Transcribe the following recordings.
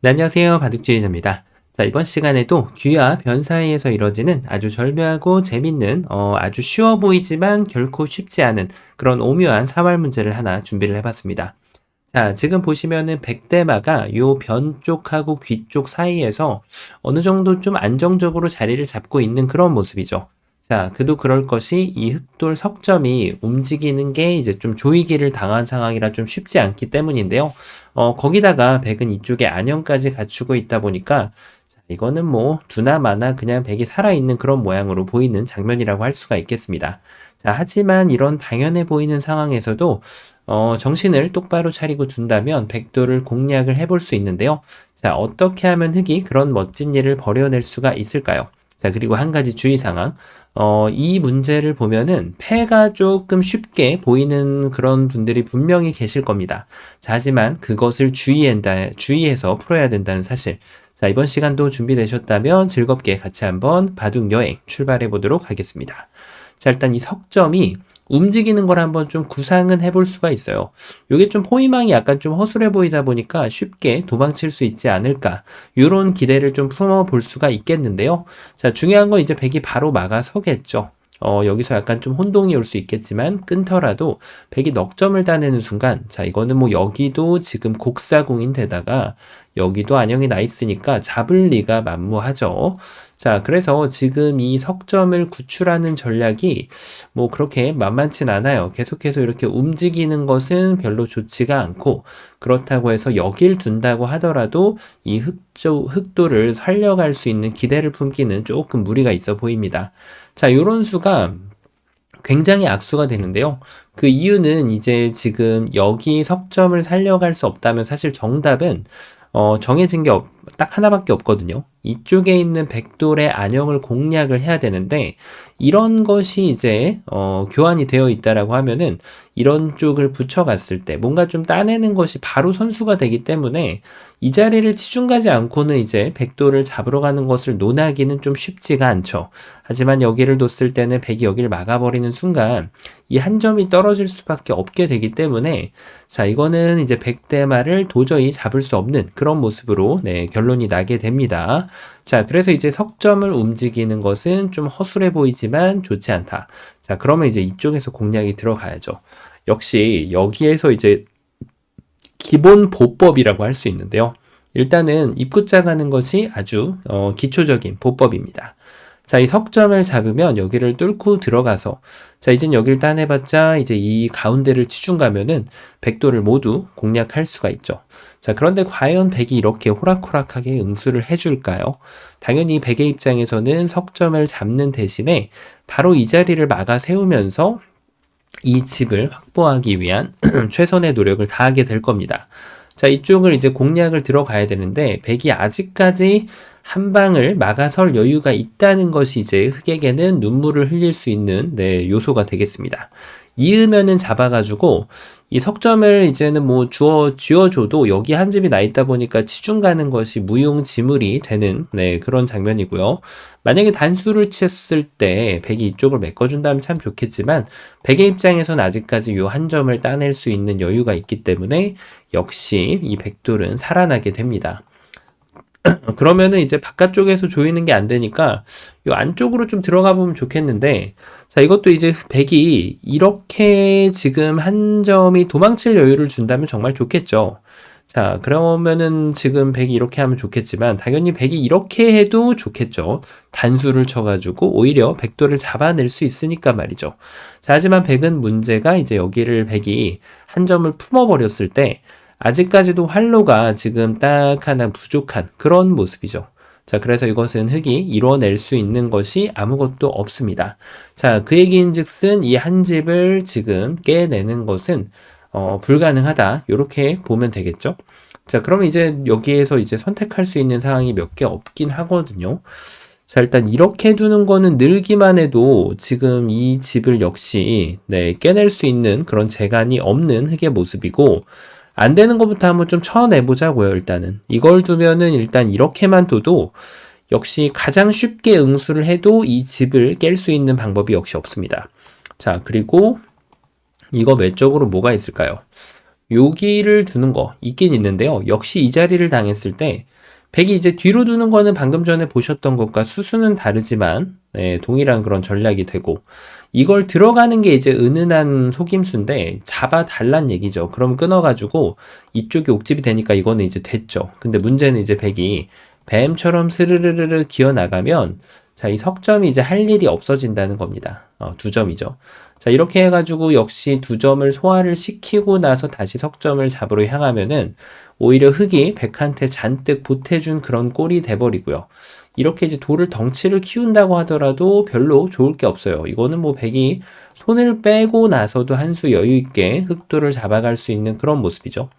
네, 안녕하세요. 바둑주의자입니다. 자, 이번 시간에도 귀와 변 사이에서 이뤄지는 아주 절묘하고 재밌는 아주 쉬워 보이지만 결코 쉽지 않은 그런 오묘한 사활 문제를 하나 준비를 해봤습니다. 자, 지금 보시면은 백대마가 요 변 쪽하고 귀 쪽 사이에서 어느 정도 좀 안정적으로 자리를 잡고 있는 그런 모습이죠. 자, 그도 그럴 것이 이 흑돌 석점이 움직이는 게 이제 좀 조이기를 당한 상황이라 좀 쉽지 않기 때문인데요. 거기다가 백은 이쪽에 안형까지 갖추고 있다 보니까 자, 이거는 뭐 두나 마나 그냥 백이 살아있는 그런 모양으로 보이는 장면이라고 할 수가 있겠습니다. 자, 하지만 이런 당연해 보이는 상황에서도 정신을 똑바로 차리고 둔다면 백도를 공략을 해볼 수 있는데요. 자, 어떻게 하면 흑이 그런 멋진 일을 벌여낼 수가 있을까요? 자, 그리고 한 가지 주의사항. 이 문제를 보면은 패가 조금 쉽게 보이는 그런 분들이 분명히 계실 겁니다. 자, 하지만 그것을 주의해서 풀어야 된다는 사실. 자, 이번 시간도 준비되셨다면 즐겁게 같이 한번 바둑 여행 출발해 보도록 하겠습니다. 자, 일단 이 석점이 움직이는 걸 한번 좀 구상은 해볼 수가 있어요. 이게 좀 포위망이 약간 좀 허술해 보이다 보니까 쉽게 도망칠 수 있지 않을까. 이런 기대를 좀 품어볼 수가 있겠는데요. 자, 중요한 건 이제 백이 바로 막아서겠죠. 여기서 약간 좀 혼동이 올 수 있겠지만 끊더라도 백이 넉점을 따내는 순간 자, 이거는 뭐 여기도 지금 곡사공인 데다가 여기도 안형이 나 있으니까 잡을 리가 만무하죠. 자, 그래서 지금 이 석점을 구출하는 전략이 뭐 그렇게 만만치 않아요. 계속해서 이렇게 움직이는 것은 별로 좋지가 않고 그렇다고 해서 여길 둔다고 하더라도 이 흑도를 살려갈 수 있는 기대를 품기는 조금 무리가 있어 보입니다. 자, 요런 수가 굉장히 악수가 되는데요. 그 이유는 이제 지금 여기 석점을 살려갈 수 없다면 사실 정답은 정해진 게 딱 하나밖에 없거든요. 이쪽에 있는 백돌의 안형을 공략을 해야 되는데 이런 것이 이제 교환이 되어 있다라고 하면은 이런 쪽을 붙여갔을 때 뭔가 좀 따내는 것이 바로 선수가 되기 때문에 이 자리를 치중가지 않고는 이제 백돌을 잡으러 가는 것을 논하기는 좀 쉽지가 않죠. 하지만 여기를 뒀을 때는 백이 여기를 막아버리는 순간 이 한 점이 떨어질 수밖에 없게 되기 때문에 자, 이거는 이제 백대마를 도저히 잡을 수 없는 그런 모습으로 네, 결론이 나게 됩니다. 자, 그래서 이제 석점을 움직이는 것은 좀 허술해 보이지만 좋지 않다. 자, 그러면 이제 이쪽에서 공략이 들어가야죠. 역시 여기에서 이제 기본 보법이라고 할 수 있는데요. 일단은 입구자 가는 것이 아주 기초적인 보법입니다. 자, 이 석점을 잡으면 여기를 뚫고 들어가서 자, 이젠 여기를 따내봤자 이제 이 가운데를 치중 가면은 백도를 모두 공략할 수가 있죠. 자, 그런데 과연 백이 이렇게 호락호락하게 응수를 해줄까요? 당연히 백의 입장에서는 석점을 잡는 대신에 바로 이 자리를 막아 세우면서 이 집을 확보하기 위한 최선의 노력을 다하게 될 겁니다. 자, 이쪽을 이제 공략을 들어가야 되는데 백이 아직까지 한 방을 막아설 여유가 있다는 것이 이제 흑에게는 눈물을 흘릴 수 있는 네, 요소가 되겠습니다. 이으면은 잡아가지고 이 석점을 이제는 뭐 쥐어줘도 여기 한 집이 나 있다 보니까 치중 가는 것이 무용지물이 되는 네, 그런 장면이고요. 만약에 단수를 쳤을 때 백이 이쪽을 메꿔준다면 참 좋겠지만 백의 입장에선 아직까지 요 한 점을 따낼 수 있는 여유가 있기 때문에 역시 이 백돌은 살아나게 됩니다. 그러면은 이제 바깥쪽에서 조이는 게 안 되니까 요 안쪽으로 좀 들어가 보면 좋겠는데 자, 이것도 이제 백이 이렇게 지금 한 점이 도망칠 여유를 준다면 정말 좋겠죠. 자, 그러면은 지금 백이 이렇게 하면 좋겠지만 당연히 백이 이렇게 해도 좋겠죠. 단수를 쳐가지고 오히려 백도를 잡아낼 수 있으니까 말이죠. 자, 하지만 백은 문제가 이제 여기를 백이 한 점을 품어버렸을 때 아직까지도 활로가 지금 딱 하나 부족한 그런 모습이죠. 자, 그래서 이것은 흑이 이뤄낼 수 있는 것이 아무것도 없습니다. 자, 그 얘기인즉슨 이 한 집을 지금 깨내는 것은 불가능하다. 이렇게 보면 되겠죠. 자, 그러면 이제 여기에서 이제 선택할 수 있는 상황이 몇 개 없긴 하거든요. 자, 일단 이렇게 두는 거는 늘기만 해도 지금 이 집을 역시 네, 깨낼 수 있는 그런 재간이 없는 흑의 모습이고 안 되는 것부터 한번 좀 쳐내보자고요, 일단은. 이걸 두면은 일단 이렇게만 둬도 역시 가장 쉽게 응수를 해도 이 집을 깰 수 있는 방법이 역시 없습니다. 자, 그리고 이거 외적으로 뭐가 있을까요? 여기를 두는 거 있긴 있는데요. 역시 이 자리를 당했을 때 백이 이제 뒤로 두는 거는 방금 전에 보셨던 것과 수수는 다르지만 네, 동일한 그런 전략이 되고 이걸 들어가는 게 이제 은은한 속임수인데 잡아달란 얘기죠. 그럼 끊어가지고 이쪽이 옥집이 되니까 이거는 이제 됐죠. 근데 문제는 이제 백이 뱀처럼 스르르르르 기어 나가면 자, 이 석점이 이제 할 일이 없어진다는 겁니다. 두 점이죠. 자, 이렇게 해가지고 역시 두 점을 소화를 시키고 나서 다시 석점을 잡으러 향하면은 오히려 흑이 백한테 잔뜩 보태준 그런 꼴이 돼버리고요. 이렇게 이제 돌을 덩치를 키운다고 하더라도 별로 좋을 게 없어요. 이거는 뭐 백이 손을 빼고 나서도 한 수 여유 있게 흑돌을 잡아갈 수 있는 그런 모습이죠.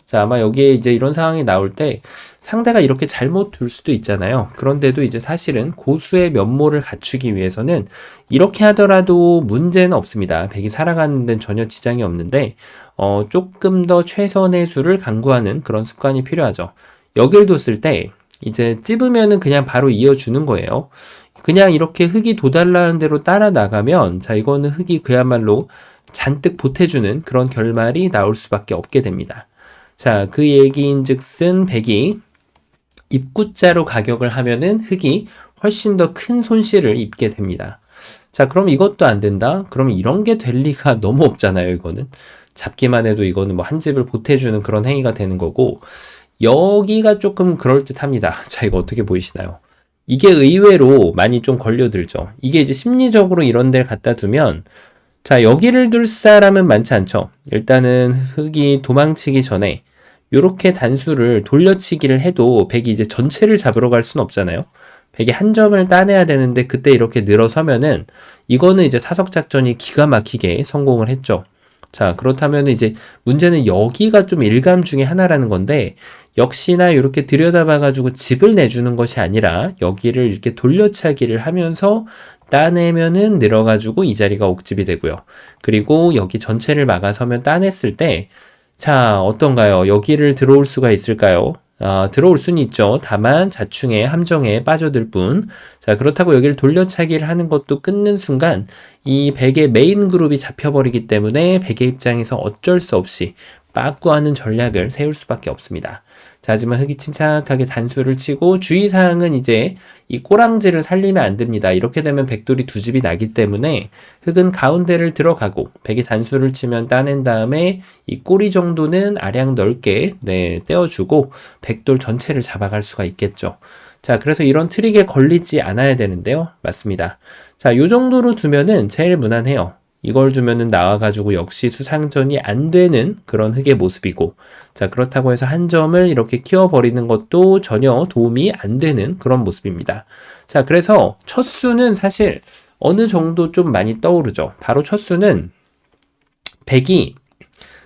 자, 아마 여기에 이제 이런 상황이 나올 때 상대가 이렇게 잘못 둘 수도 있잖아요. 그런데도 이제 사실은 고수의 면모를 갖추기 위해서는 이렇게 하더라도 문제는 없습니다. 백이 살아가는 데는 전혀 지장이 없는데, 조금 더 최선의 수를 강구하는 그런 습관이 필요하죠. 여길 뒀을 때 이제 찝으면은 그냥 바로 이어주는 거예요. 그냥 이렇게 흑이 도달라는 대로 따라 나가면, 자, 이거는 흑이 그야말로 잔뜩 보태주는 그런 결말이 나올 수밖에 없게 됩니다. 자, 그 얘기인즉슨 백이 입구자로 가격을 하면은 흑이 훨씬 더 큰 손실을 입게 됩니다. 자, 그럼 이것도 안 된다? 그럼 이런 게 될 리가 너무 없잖아요, 이거는. 잡기만 해도 이거는 뭐 한 집을 보태주는 그런 행위가 되는 거고, 여기가 조금 그럴듯합니다. 자, 이거 어떻게 보이시나요? 이게 의외로 많이 좀 걸려들죠. 이게 이제 심리적으로 이런 데를 갖다 두면, 자, 여기를 둘 사람은 많지 않죠. 일단은 흑이 도망치기 전에 요렇게 단수를 돌려치기를 해도 백이 이제 전체를 잡으러 갈 수는 없잖아요. 백이 한 점을 따내야 되는데 그때 이렇게 늘어서면은 이거는 이제 사석작전이 기가 막히게 성공을 했죠. 자, 그렇다면 이제 문제는 여기가 좀 일감 중에 하나라는 건데 역시나 이렇게 들여다봐가지고 집을 내주는 것이 아니라 여기를 이렇게 돌려차기를 하면서 따내면은 늘어가지고 이 자리가 옥집이 되고요. 그리고 여기 전체를 막아서면 따냈을 때 자, 어떤가요? 여기를 들어올 수가 있을까요? 들어올 수는 있죠. 다만 자충의 함정에 빠져들 뿐. 자, 그렇다고 여기를 돌려차기를 하는 것도 끊는 순간 이 백의 메인 그룹이 잡혀버리기 때문에 백의 입장에서 어쩔 수 없이 빠꾸하는 전략을 세울 수밖에 없습니다. 자, 하지만 흑이 침착하게 단수를 치고 주의사항은 이제 이 꼬랑지를 살리면 안 됩니다. 이렇게 되면 백돌이 두 집이 나기 때문에 흑은 가운데를 들어가고 백이 단수를 치면 따낸 다음에 이 꼬리 정도는 아량 넓게 떼어주고 백돌 전체를 잡아갈 수가 있겠죠. 자, 그래서 이런 트릭에 걸리지 않아야 되는데요. 맞습니다. 자, 요 정도로 두면은 제일 무난해요. 이걸 두면은 나와가지고 역시 수상전이 안 되는 그런 흑의 모습이고, 자, 그렇다고 해서 한 점을 이렇게 키워버리는 것도 전혀 도움이 안 되는 그런 모습입니다. 자, 그래서 첫 수는 사실 어느 정도 좀 많이 떠오르죠. 바로 첫 수는 백이,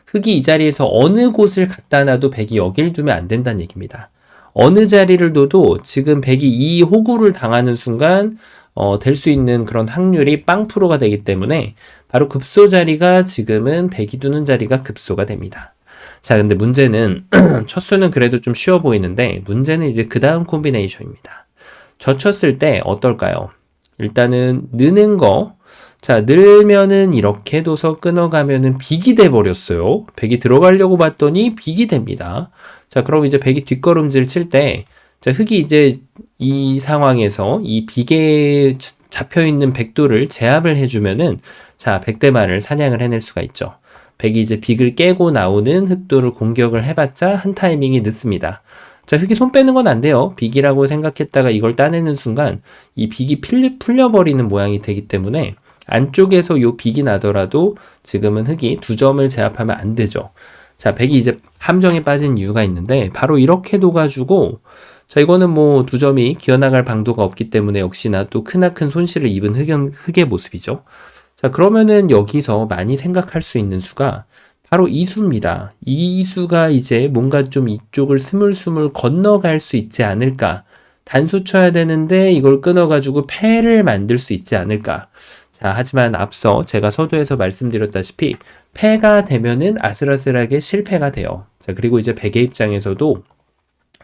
흑이 이 자리에서 어느 곳을 갖다 놔도 백이 여길 두면 안 된다는 얘기입니다. 어느 자리를 둬도 지금 백이 이 호구를 당하는 순간 될 수 있는 그런 확률이 0%가 되기 때문에 바로 급소 자리가 지금은 백이 두는 자리가 급소가 됩니다. 자, 근데 문제는 첫 수는 그래도 좀 쉬워 보이는데 문제는 이제 그 다음 콤비네이션입니다. 젖혔을 때 어떨까요? 일단은 느는 거, 자, 늘면은 이렇게 둬서 끊어가면은 빅이 돼버렸어요. 백이 들어가려고 봤더니 빅이 됩니다. 자, 그럼 이제 백이 뒷걸음질 칠 때, 자, 흑이 이제 이 상황에서 이 빅에 잡혀있는 백돌을 제압을 해주면은, 자, 백대만을 사냥을 해낼 수가 있죠. 백이 이제 빅을 깨고 나오는 흑돌을 공격을 해봤자 한 타이밍이 늦습니다. 자, 흑이 손 빼는 건 안 돼요. 빅이라고 생각했다가 이걸 따내는 순간 이 빅이 풀려버리는 모양이 되기 때문에 안쪽에서 요 빅이 나더라도 지금은 흑이 두 점을 제압하면 안 되죠. 자, 백이 이제 함정에 빠진 이유가 있는데 바로 이렇게 둬가지고 자, 이거는 뭐 두 점이 기어나갈 방도가 없기 때문에 역시나 또 크나큰 손실을 입은 흑의 모습이죠. 자, 그러면은 여기서 많이 생각할 수 있는 수가 바로 이 수입니다. 이 수가 이제 뭔가 좀 이쪽을 스물스물 건너갈 수 있지 않을까. 단수 쳐야 되는데 이걸 끊어가지고 패를 만들 수 있지 않을까. 자, 하지만 앞서 제가 서두에서 말씀드렸다시피 패가 되면은 아슬아슬하게 실패가 돼요. 자, 그리고 이제 백의 입장에서도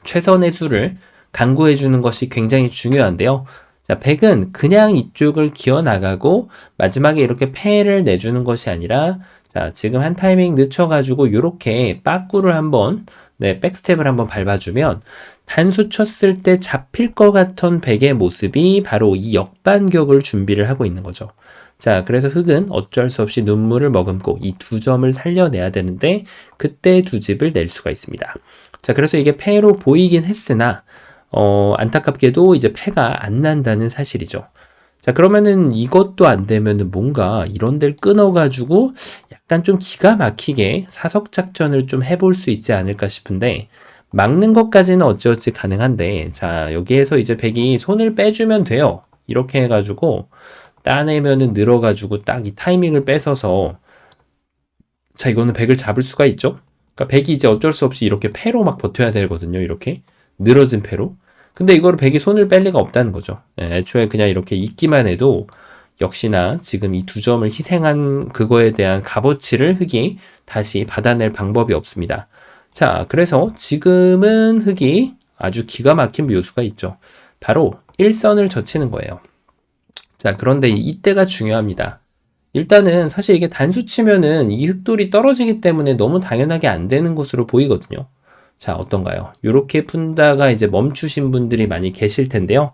최선의 수를 강구해 주는 것이 굉장히 중요한데요. 자, 백은 그냥 이쪽을 기어 나가고 마지막에 이렇게 패를 내주는 것이 아니라 자, 지금 한 타이밍 늦춰가지고 요렇게 빠꾸를 한번, 네, 백스텝을 한번 밟아주면 단수 쳤을 때 잡힐 것 같던 백의 모습이 바로 이 역반격을 준비를 하고 있는 거죠. 자, 그래서 흑은 어쩔 수 없이 눈물을 머금고 이 두 점을 살려내야 되는데 그때 두 집을 낼 수가 있습니다. 자, 그래서 이게 패로 보이긴 했으나 안타깝게도 이제 패가 안 난다는 사실이죠. 자, 그러면은 이것도 안 되면은 뭔가 이런 데를 끊어가지고 약간 좀 기가 막히게 사석 작전을 좀 해볼 수 있지 않을까 싶은데 막는 것까지는 어찌어찌 가능한데 자, 여기에서 이제 백이 손을 빼주면 돼요. 이렇게 해가지고 따내면은 늘어가지고 딱 이 타이밍을 뺏어서 자, 이거는 백을 잡을 수가 있죠. 그러니까 백이 이제 어쩔 수 없이 이렇게 패로 막 버텨야 되거든요. 이렇게 늘어진 패로. 근데 이거를 백이 손을 뺄 리가 없다는 거죠. 애초에 그냥 이렇게 있기만 해도 역시나 지금 이 두 점을 희생한 그거에 대한 값어치를 흑이 다시 받아낼 방법이 없습니다. 자, 그래서 지금은 흑이 아주 기가 막힌 묘수가 있죠. 바로 1선을 젖히는 거예요. 자, 그런데 이때가 중요합니다. 일단은 사실 이게 단수 치면은 이 흑돌이 떨어지기 때문에 너무 당연하게 안 되는 것으로 보이거든요. 자, 어떤가요? 이렇게 푼다가 이제 멈추신 분들이 많이 계실 텐데요.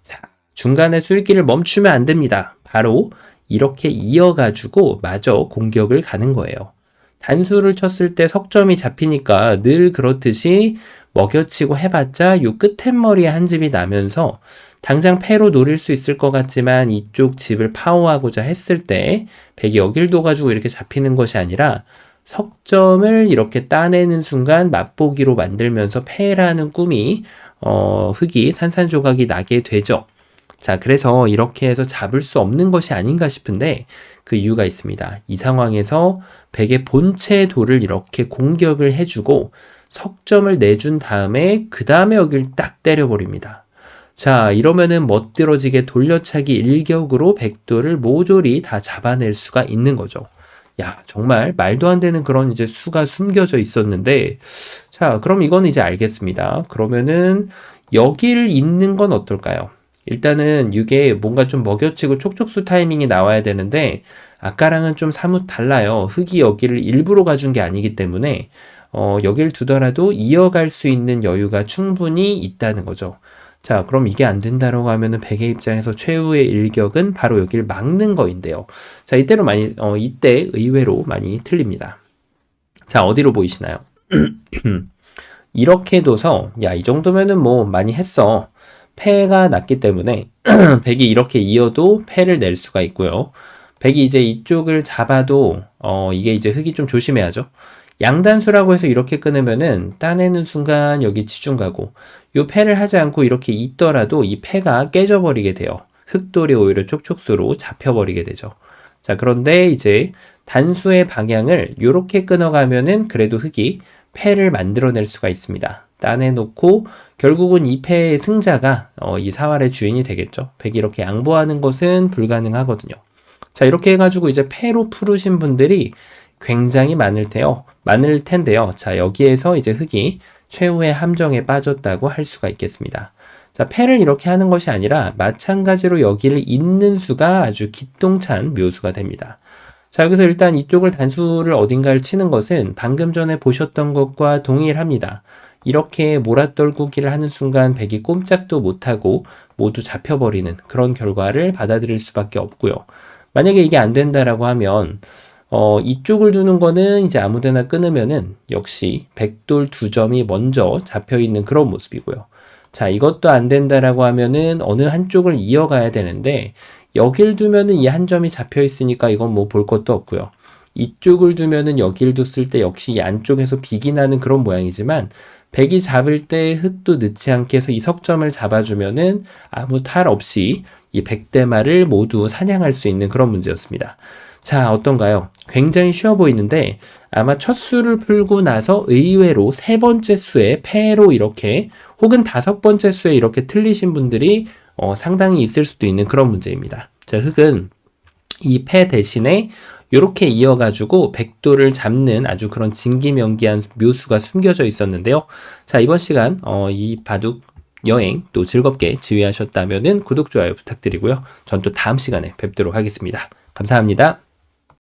자, 중간에 술기를 멈추면 안 됩니다. 바로 이렇게 이어가지고 마저 공격을 가는 거예요. 단수를 쳤을 때 석점이 잡히니까 늘 그렇듯이 먹여치고 해봤자 요 끝머리에 한 집이 나면서 당장 패로 노릴 수 있을 것 같지만 이쪽 집을 파워하고자 했을 때 백이 여길 둬가지고 이렇게 잡히는 것이 아니라 석점을 이렇게 따내는 순간 맛보기로 만들면서 패라는 꿈이 흑이 산산조각이 나게 되죠. 자, 그래서 이렇게 해서 잡을 수 없는 것이 아닌가 싶은데 그 이유가 있습니다. 이 상황에서 백의 본체 돌을 이렇게 공격을 해주고 석점을 내준 다음에 그 다음에 여길 딱 때려버립니다. 자, 이러면은 멋들어지게 돌려차기 일격으로 백돌을 모조리 다 잡아낼 수가 있는 거죠. 야, 정말 말도 안 되는 그런 이제 수가 숨겨져 있었는데, 자, 그럼 이건 이제 알겠습니다. 그러면은 여기를 잇는 건 어떨까요? 일단은 이게 뭔가 좀 먹여치고 촉촉수 타이밍이 나와야 되는데, 아까랑은 좀 사뭇 달라요. 흑이 여기를 일부러 가준 게 아니기 때문에, 여길 두더라도 이어갈 수 있는 여유가 충분히 있다는 거죠. 자, 그럼 이게 안 된다라고 하면은 백의 입장에서 최후의 일격은 바로 여기를 막는 거인데요. 자, 이때 의외로 많이 틀립니다. 자, 어디로 보이시나요? 이렇게 둬서, 야, 이 정도면은 뭐 많이 했어. 패가 났기 때문에 백이 이렇게 이어도 패를 낼 수가 있고요. 백이 이제 이쪽을 잡아도, 이게 이제 흑이 좀 조심해야죠. 양단수라고 해서 이렇게 끊으면은 따내는 순간 여기 치중 가고 요 패를 하지 않고 이렇게 있더라도 이 패가 깨져버리게 돼요. 흑돌이 오히려 촉촉수로 잡혀버리게 되죠. 자, 그런데 이제 단수의 방향을 이렇게 끊어가면은 그래도 흑이 패를 만들어낼 수가 있습니다. 따내놓고 결국은 이 패의 승자가 이 사활의 주인이 되겠죠. 백이 이렇게 양보하는 것은 불가능하거든요. 자, 이렇게 해가지고 이제 패로 푸르신 분들이 굉장히 많을 텐데요. 자, 여기에서 이제 흑이 최후의 함정에 빠졌다고 할 수가 있겠습니다. 자, 패를 이렇게 하는 것이 아니라 마찬가지로 여기를 잇는 수가 아주 기똥찬 묘수가 됩니다. 자, 여기서 일단 이쪽을 단수를 어딘가를 치는 것은 방금 전에 보셨던 것과 동일합니다. 이렇게 몰아떨구기를 하는 순간 백이 꼼짝도 못하고 모두 잡혀버리는 그런 결과를 받아들일 수밖에 없고요. 만약에 이게 안 된다라고 하면 이쪽을 두는 거는 이제 아무데나 끊으면은 역시 백돌 두 점이 먼저 잡혀 있는 그런 모습이고요. 자, 이것도 안 된다라고 하면은 어느 한쪽을 이어가야 되는데 여길 두면은 이 한 점이 잡혀 있으니까 이건 뭐 볼 것도 없고요. 이쪽을 두면은 여길 뒀을 때 역시 이 안쪽에서 비기 나는 그런 모양이지만 백이 잡을 때 흑도 늦지 않게 해서 이 석점을 잡아주면은 아무 탈 없이 이 백대마를 모두 사냥할 수 있는 그런 문제였습니다. 자, 어떤가요? 굉장히 쉬워 보이는데 아마 첫 수를 풀고 나서 의외로 세 번째 수에 패로 이렇게 혹은 다섯 번째 수에 이렇게 틀리신 분들이 상당히 있을 수도 있는 그런 문제입니다. 자, 흑은 이 패 대신에 이렇게 이어가지고 백도를 잡는 아주 그런 진기명기한 묘수가 숨겨져 있었는데요. 자, 이번 시간 이 바둑 여행 또 즐겁게 지휘하셨다면 구독, 좋아요 부탁드리고요. 전 또 다음 시간에 뵙도록 하겠습니다. 감사합니다.